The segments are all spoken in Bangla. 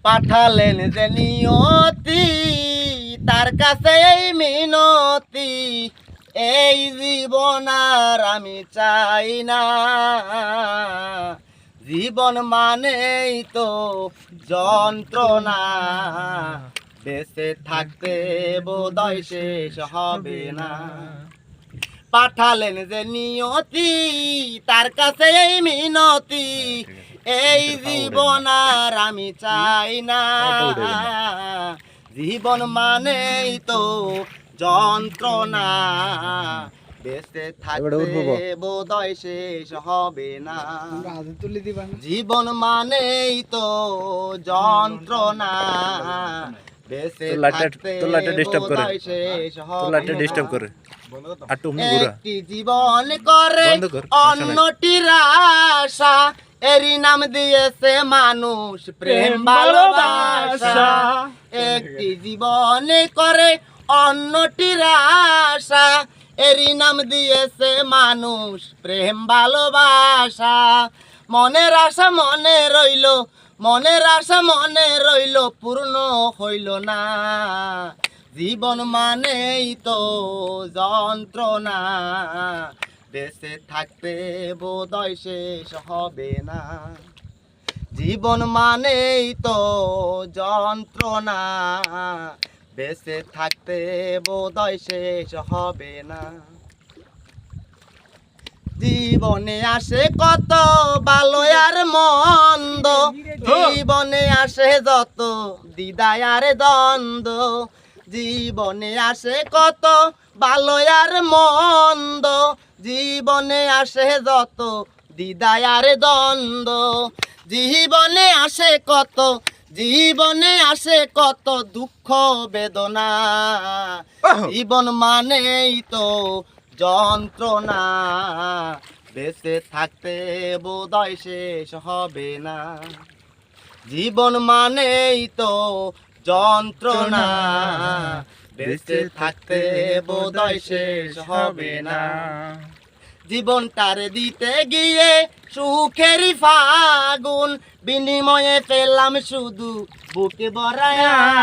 পাঠালেন যে নিয়তি তার কাছে এই মিনতি, এই জীবন আর আমি চাই না। জীবন মানেই তো যন্ত্রণা, বেঁচে থাকতে বোধহয় শেষ হবে না। পাঠালেন যে নিয়তি তার কাছে এই মিনতি, এই জীবন আর আমি চাই না। জীবন মানেই তো যন্ত্রণা, বেঁচে থাকতে বোধহয় শেষ হবে না। জীবন মানেই তো যন্ত্রণা, বেঁচে থাকতে বোধহয় শেষ হবে না। একটি জীবন করে অন্যটির আশা, এরই নাম দিয়েছে মানুষ প্রেম ভালোবাসা। একটি জীবন করে অন্যটির আশা, এরই নাম দিয়েছে মানুষ প্রেম ভালোবাসা। মনের আশা মনে রইল, মনের আশা মনে রইল, পূর্ণ হইল না। জীবন মানেই তো যন্ত্রণা, বেঁচে থাকতে বোধহয় শেষ হবে না। জীবন মানেই তো যন্ত্রণা, বেঁচে থাকতে বোধহয় শেষ হবে না। জীবনে আসে কত ভালো আর মন্দ, জীবনে আসে যত দ্বিধা আর দ্বন্দ্ব। জীবনে আসে কত ভালো আর মন্দ, জীবনে আসে যত দ্বিধা আর দ্বন্দ্ব। জীবনে আসে কত, জীবনে আসে কত দুঃখ বেদনা। জীবন মানেই তো যন্ত্রণা, বেঁচে থাকতে বোধহয় শেষ হবে না। জীবন মানেই তো যন্ত্রণা, বেঁচে থাকতে বোধহয় শেষ হবে না। জীবনটার দিতে গিয়ে সুখের ফাগুন, বিনিময়ে পেলাম শুধু বুকে ভরা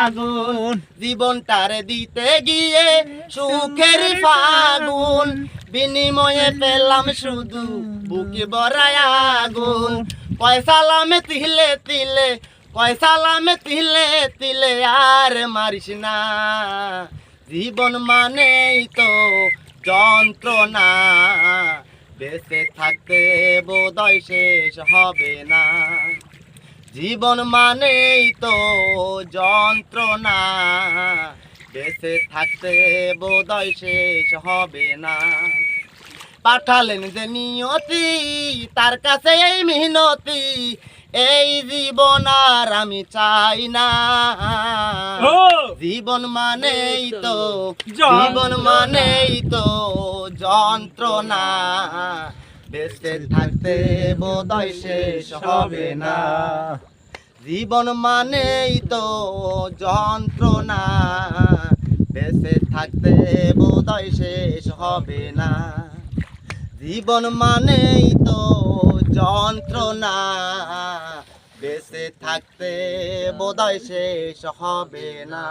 আগুন। জীবনটার দিতে গিয়ে সুখের ফাগুন, বিনিময়ে পেলাম শুধু বুকে ভরা আগুন। পয়সালামে তিলে তিলে, পয়সালামে তিলে তিলে আর মারিস না। জীবন মানেই তো যন্ত্রণা, বেঁচে থাকতে বোধহয় শেষ হবে না। জীবন মানেই তো যন্ত্রণা, বেঁচে থাকতে বোধহয় শেষ হবে না। পাঠালেন যে নিয়তি তার কাছে এই মিনতি, এই জীবন আর আমি চাই না। জীবন মানেই তো, জীবন মানেই তো যন্ত্রণা, বেঁচে থাকতে বোধহয় শেষ হবে না। জীবন মানেই তো যন্ত্রণা, বেঁচে থাকতে বোধহয় শেষ হবে না। জীবন মানেই তো যন্ত্রণা, বেঁচে থাকতে বোধহয় শেষ হবে না।